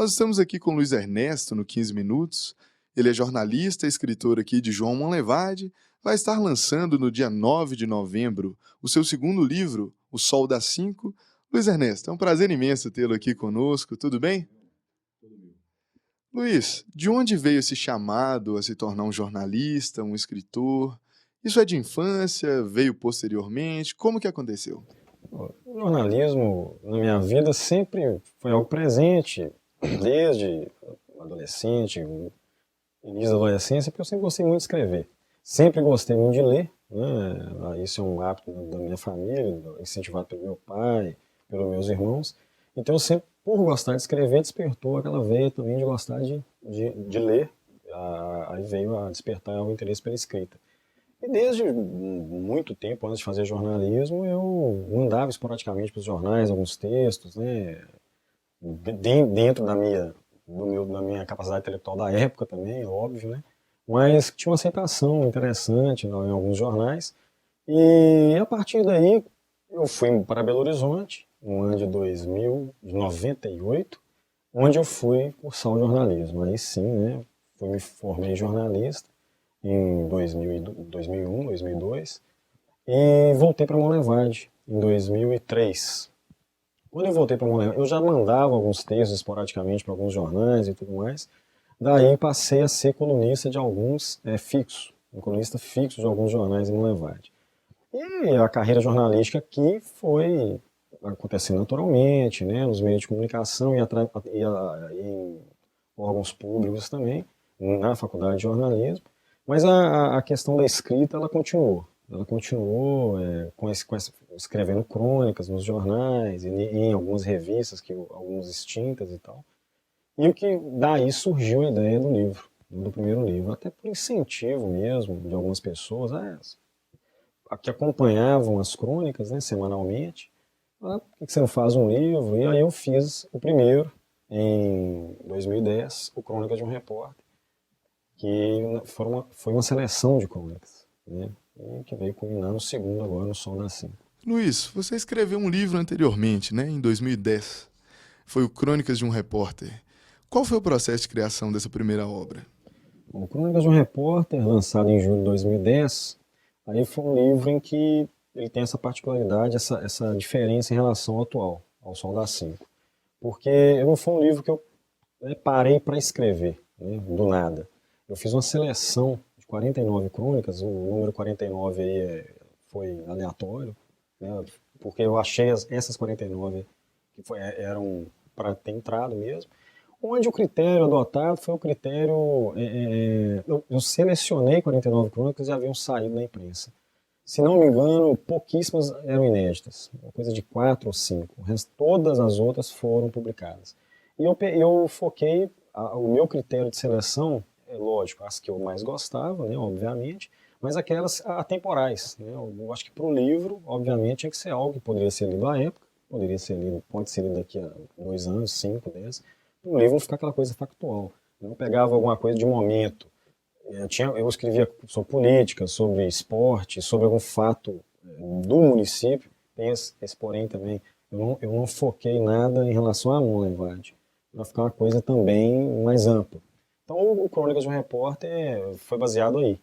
Nós estamos aqui com o Luiz Ernesto no 15 Minutos. Ele é jornalista e escritor aqui de João Monlevade. Vai estar lançando no dia 9 de novembro o seu segundo livro, O Sol das Cinco. Luiz Ernesto, é um prazer imenso tê-lo aqui conosco, tudo bem? Luiz, de onde veio esse chamado a se tornar um jornalista, um escritor? Isso é de infância? Veio posteriormente? Como que aconteceu? O jornalismo na minha vida sempre foi algo presente, desde adolescente, início da adolescência, porque eu sempre gostei muito de escrever. Sempre gostei muito de ler, né? Isso é um hábito da minha família, incentivado pelo meu pai, pelos meus irmãos. Então eu sempre, por gostar de escrever, despertou aquela veia também de gostar de ler. Aí veio a despertar o interesse pela escrita. E desde muito tempo, antes de fazer jornalismo, eu mandava esporadicamente para os jornais alguns textos, né? Dentro da minha capacidade intelectual da época também, óbvio, né? Mas tinha uma aceitação interessante, né, em alguns jornais. E a partir daí eu fui para Belo Horizonte, no ano de 98, onde eu fui cursar o jornalismo. Aí sim, né? Me formei jornalista em 2001, 2002, e voltei para Monlevade em 2003. Quando eu voltei para Monlevade, eu já mandava alguns textos esporadicamente para alguns jornais e tudo mais. Daí passei a ser colunista de alguns um colunista fixo de alguns jornais em Monlevade. E a carreira jornalística aqui foi acontecendo naturalmente, né, nos meios de comunicação e em órgãos públicos também, na faculdade de jornalismo. Mas a questão da escrita, ela continuou. Ela continuou escrevendo crônicas nos jornais e em algumas revistas, algumas extintas e tal. E o que daí surgiu a ideia do livro, do primeiro livro, até por incentivo mesmo de algumas pessoas que acompanhavam as crônicas, né, semanalmente. Por que você não faz um livro? E aí eu fiz o primeiro, em 2010, o Crônica de um Repórter, que foi uma seleção de crônicas, né? E que veio culminar no segundo agora, no Sol das Cinco. Luiz, você escreveu um livro anteriormente, né, em 2010. Foi o Crônicas de um Repórter. Qual foi o processo de criação dessa primeira obra? O Crônicas de um Repórter, lançado em julho de 2010, aí foi um livro em que ele tem essa particularidade, essa diferença em relação ao atual, ao Sol das Cinco. Porque não foi um livro que eu parei para escrever, né, do nada. Eu fiz uma seleção de 49 crônicas, o número 49 aí foi aleatório, né, porque eu achei essas 49 eram para ter entrado mesmo, onde o critério adotado foi o critério... eu selecionei 49 crônicas e haviam saído na imprensa. Se não me engano, pouquíssimas eram inéditas, uma coisa de 4 ou 5. O resto, todas as outras foram publicadas. E eu foquei, o meu critério de seleção, é lógico, as que eu mais gostava, né, obviamente, mas aquelas atemporais. Né? Eu acho que para o livro, obviamente, tinha que ser algo que poderia ser lido à época, pode ser lido daqui a 2 anos, 5, 10. Para o livro não ficar aquela coisa factual. Eu pegava alguma coisa de momento. Eu escrevia sobre política, sobre esporte, sobre algum fato do município. Tem esse porém também. Eu não foquei nada em relação à Monlevade. Vai ficar uma coisa também mais ampla. Então, o Crônicas de um Repórter foi baseado aí.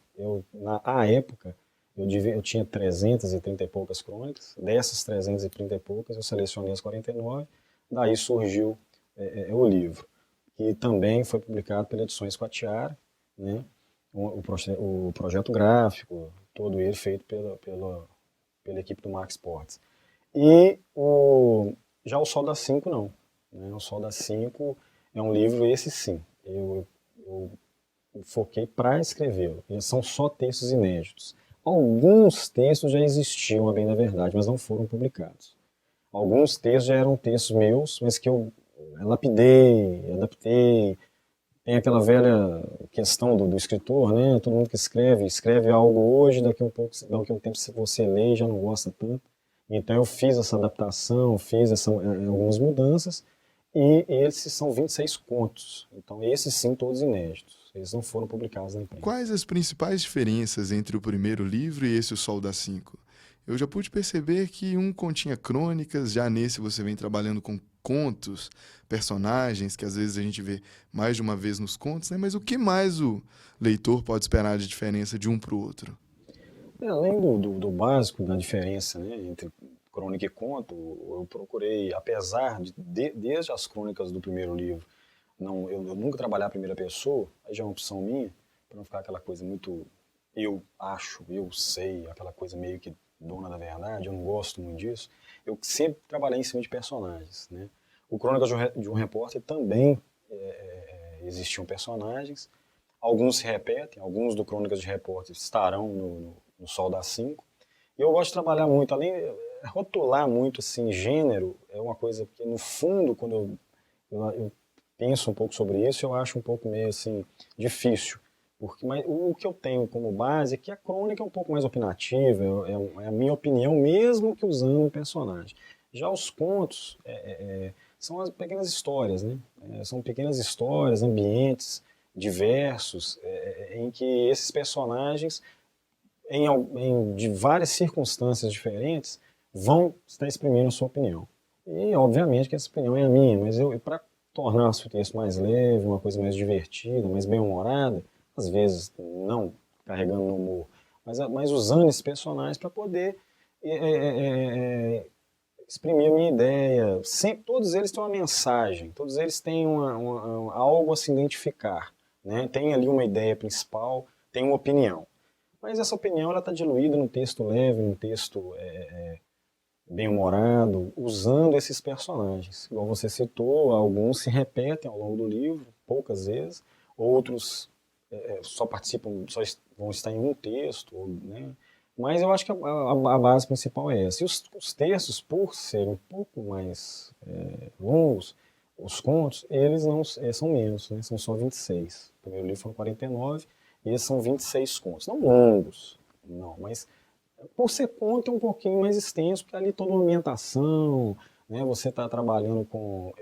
À época, eu tinha 330 e poucas crônicas. Dessas 330 e poucas, eu selecionei as 49. Daí surgiu o livro, que também foi publicado pela Edições Quatiara, né? O projeto gráfico, todo ele feito pela equipe do Max Sports. E já o Sol das Cinco não. Né? O Sol das Cinco é um livro, esse sim, eu foquei para escrevê-lo. São só textos inéditos. Alguns textos já existiam, a bem da verdade, mas não foram publicados. Alguns textos já eram textos meus, mas que eu lapidei, adaptei. Tem aquela velha questão do escritor, né? Todo mundo que escreve algo hoje, daqui a um tempo se você lê já não gosta tanto. Então eu fiz essa adaptação, algumas mudanças, e esses são 26 contos. Então esses sim, todos inéditos. Eles não foram publicados na imprensa. Quais as principais diferenças entre o primeiro livro e esse O Sol das Cinco? Eu já pude perceber que um continha crônicas, já nesse você vem trabalhando com contos, personagens que às vezes a gente vê mais de uma vez nos contos, né? Mas o que mais o leitor pode esperar de diferença de um para o outro? Além do básico, da diferença, né, entre crônica e conto, eu procurei, apesar desde as crônicas do primeiro livro, não, eu nunca trabalhar a primeira pessoa, aí já é uma opção minha, para não ficar aquela coisa muito eu acho, eu sei, aquela coisa meio que dona da verdade, eu não gosto muito disso. Eu sempre trabalhei em cima de personagens, né? O Crônicas de um Repórter também existiam personagens, alguns se repetem, alguns do Crônicas de Repórter estarão no Sol das 5. E eu gosto de trabalhar muito, além rotular muito assim, gênero, é uma coisa que no fundo, quando eu penso um pouco sobre isso, eu acho um pouco meio assim, difícil. Porque, mas o que eu tenho como base é que a crônica é um pouco mais opinativa, é a minha opinião, mesmo que usando um personagem. Já os contos são as pequenas histórias, né? São pequenas histórias, ambientes diversos, em que esses personagens, de várias circunstâncias diferentes, vão estar exprimindo a sua opinião. E, obviamente, que essa opinião é a minha, mas para tornar o seu texto mais leve, uma coisa mais divertida, mais bem-humorada, às vezes não carregando no humor, mas usando esses personagens para poder exprimir a minha ideia. Sempre, todos eles têm uma mensagem, todos eles têm algo a se identificar, né? Tem ali uma ideia principal, tem uma opinião. Mas essa opinião está diluída num texto leve, num texto bem-humorado, usando esses personagens. Igual você citou, alguns se repetem ao longo do livro, poucas vezes, outros só participam, só vão estar em um texto, né? Mas eu acho que a base principal é essa. E os textos, por serem um pouco mais longos, os contos, eles não são menos, né? São só 26. O primeiro livro foram 49, e esses são 26 contos. Não longos, não, mas por ser conto é um pouquinho mais extenso, porque ali toda uma ambientação, né? Você está trabalhando com...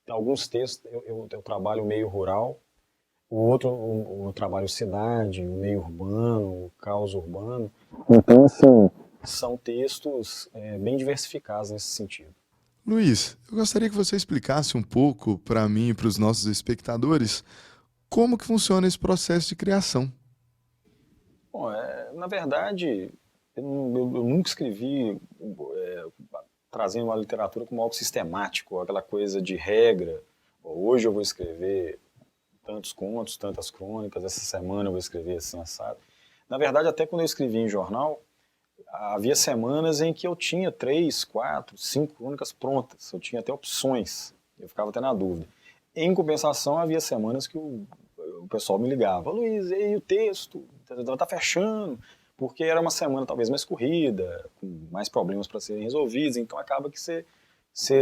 alguns textos eu trabalho meio rural, o outro o trabalho cidade, o meio urbano, o caos urbano. Então, assim, são textos bem diversificados nesse sentido. Luiz, eu gostaria que você explicasse um pouco para mim e para os nossos espectadores como que funciona esse processo de criação. Bom, na verdade, eu nunca escrevi trazendo a literatura como algo sistemático, aquela coisa de regra. Hoje eu vou escrever tantos contos, tantas crônicas, essa semana eu vou escrever assim, assado. Na verdade, até quando eu escrevi em jornal, havia semanas em que eu tinha 3, 4, 5 crônicas prontas, eu tinha até opções, eu ficava até na dúvida. Em compensação, havia semanas que o pessoal me ligava, Luiz, e aí o texto, tá fechando, porque era uma semana talvez mais corrida, com mais problemas para serem resolvidos, então acaba que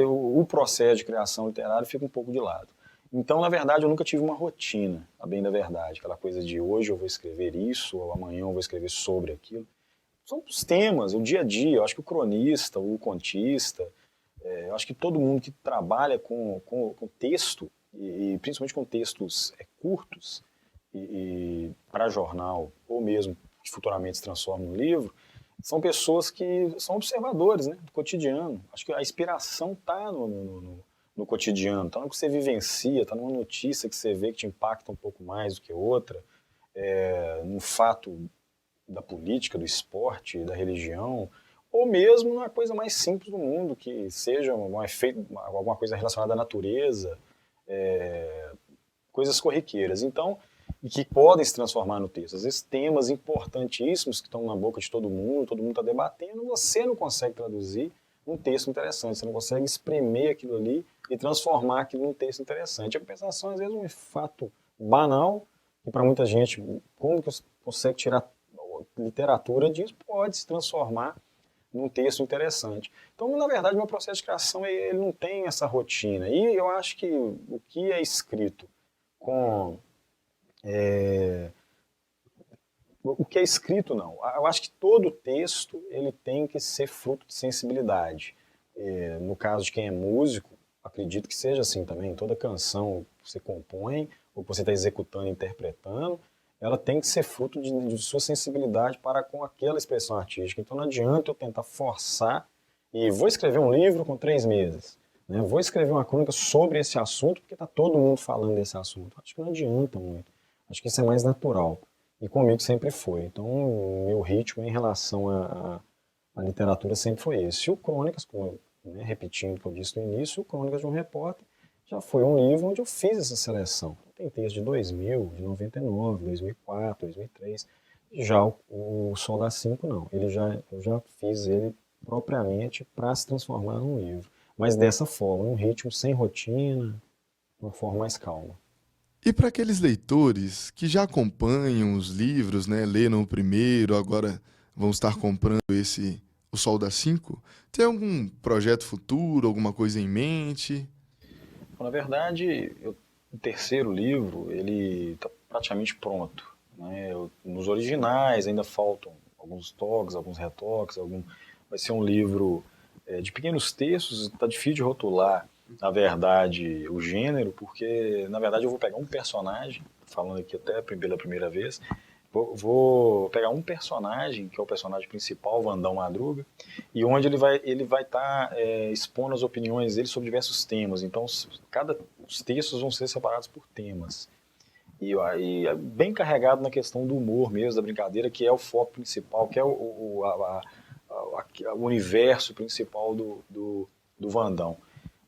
o processo de criação literária fica um pouco de lado. Então, na verdade, eu nunca tive uma rotina, a bem da verdade, aquela coisa de hoje eu vou escrever isso, ou amanhã eu vou escrever sobre aquilo. São os temas, o dia a dia. Eu acho que o cronista, o contista, eu acho que todo mundo que trabalha com texto, e principalmente com textos curtos, e para jornal, ou mesmo que futuramente se transforma em livro, são pessoas que são observadores, né, do cotidiano. Acho que a inspiração está no cotidiano, está no que você vivencia, está numa notícia que você vê que te impacta um pouco mais do que outra, num fato da política, do esporte, da religião, ou mesmo na coisa mais simples do mundo, que seja alguma coisa relacionada à natureza, coisas corriqueiras. Então, e que podem se transformar no texto. Às vezes temas importantíssimos que estão na boca de todo mundo está debatendo, você não consegue traduzir num texto interessante, você não consegue espremer aquilo ali e transformar aquilo num texto interessante. A compensação, às vezes, é um fato banal, e para muita gente, como que você consegue tirar literatura disso? Pode se transformar num texto interessante. Então, na verdade, meu processo de criação ele não tem essa rotina. E eu acho que o que é escrito com... o que é escrito, não. Eu acho que todo texto ele tem que ser fruto de sensibilidade. No caso de quem é músico, acredito que seja assim também. Toda canção que você compõe, ou que você está executando, interpretando, ela tem que ser fruto de sua sensibilidade para com aquela expressão artística. Então não adianta eu tentar forçar e vou escrever um livro com 3 meses. né? Vou escrever uma crônica sobre esse assunto porque está todo mundo falando desse assunto. Acho que não adianta muito. Acho que isso é mais natural. E comigo sempre foi. Então, o meu ritmo em relação à literatura sempre foi esse. E o Crônicas, como, né, repetindo o que eu disse no início, o Crônicas de um Repórter já foi um livro onde eu fiz essa seleção. Tem texto de 2000, de 99, 2004, 2003. Já o Sol das Cinco, não. Eu já fiz ele propriamente para se transformar num livro. Mas dessa forma, um ritmo sem rotina, uma forma mais calma. E para aqueles leitores que já acompanham os livros, né, leram o primeiro, agora vão estar comprando esse O Sol das Cinco, tem algum projeto futuro, alguma coisa em mente? Na verdade, o terceiro livro, ele está praticamente pronto, né? Nos originais ainda faltam alguns toques, alguns retoques, vai ser um livro de pequenos textos, está difícil de rotular, na verdade, o gênero, porque, na verdade, eu vou pegar um personagem, falando aqui até pela primeira vez, vou pegar um personagem, que é o personagem principal, Vandão Madruga, e onde ele vai estar expondo as opiniões dele sobre diversos temas. Então, os textos vão ser separados por temas. E aí é bem carregado na questão do humor mesmo, da brincadeira, que é o foco principal, que é o universo principal do Vandão.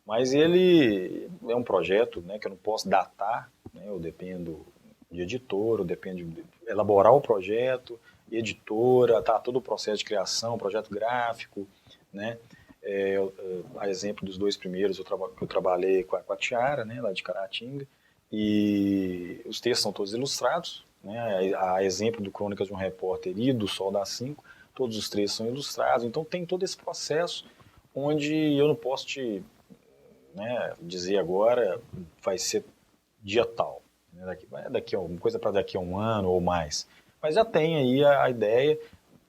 Mas ele é um projeto, né, que eu não posso datar, né, eu dependo de editor, eu dependo de elaborar o projeto, editora, tá, todo o processo de criação, projeto gráfico, né, a exemplo dos dois primeiros que eu trabalhei com a Tiara, né, lá de Caratinga, e os textos são todos ilustrados, né, a exemplo do Crônicas de um Repórter e do Sol das Cinco, todos os três são ilustrados, então tem todo esse processo onde eu não posso né, dizer agora vai ser dia tal, né, uma coisa para daqui a um ano ou mais, mas já tem aí a ideia,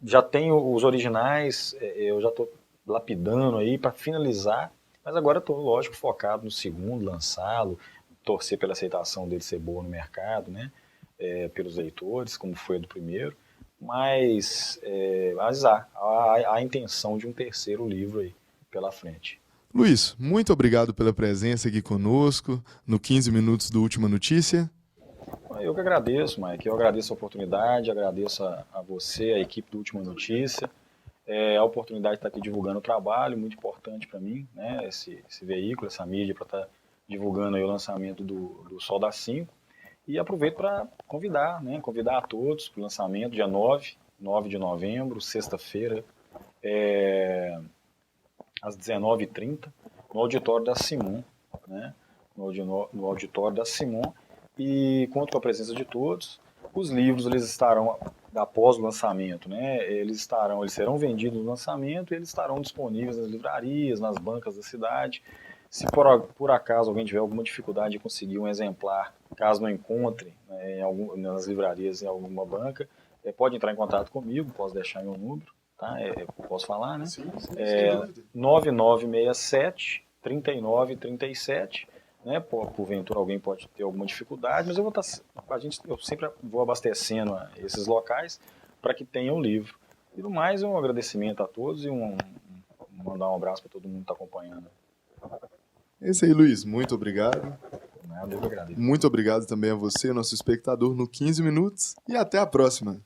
já tenho os originais, eu já estou lapidando aí para finalizar, mas agora estou, lógico, focado no segundo, lançá-lo, torcer pela aceitação dele ser boa no mercado, né, pelos leitores, como foi a do primeiro, mas há a intenção de um terceiro livro aí pela frente. Luiz, muito obrigado pela presença aqui conosco no 15 Minutos do Última Notícia. Eu que agradeço, Mike. Eu agradeço a oportunidade, agradeço a você, a equipe do Última Notícia. A oportunidade de estar aqui divulgando o trabalho, muito importante para mim, né? Esse veículo, essa mídia, para estar divulgando aí o lançamento do Sol das 5. E aproveito para convidar, né? Convidar a todos para o lançamento, dia 9 de novembro, sexta-feira, às 19h30, no auditório da Simon, né? No auditório da Simon, e conto com a presença de todos. Os livros eles estarão após o lançamento, né? Eles serão vendidos no lançamento e eles estarão disponíveis nas livrarias, nas bancas da cidade. Se por acaso alguém tiver alguma dificuldade de conseguir um exemplar, caso não encontre, né, nas livrarias em alguma banca, pode entrar em contato comigo, posso deixar meu número, tá? Posso falar, né? Sim, sem dúvida. 9967 3937, né? Porventura alguém pode ter alguma dificuldade, mas eu sempre vou abastecendo esses locais para que tenha o livro. E no mais, um agradecimento a todos e mandar um abraço para todo mundo que está acompanhando. É isso aí, Luiz. Muito obrigado. Nada, eu que agradeço. Muito obrigado também a você, nosso espectador, no 15 Minutos. E até a próxima.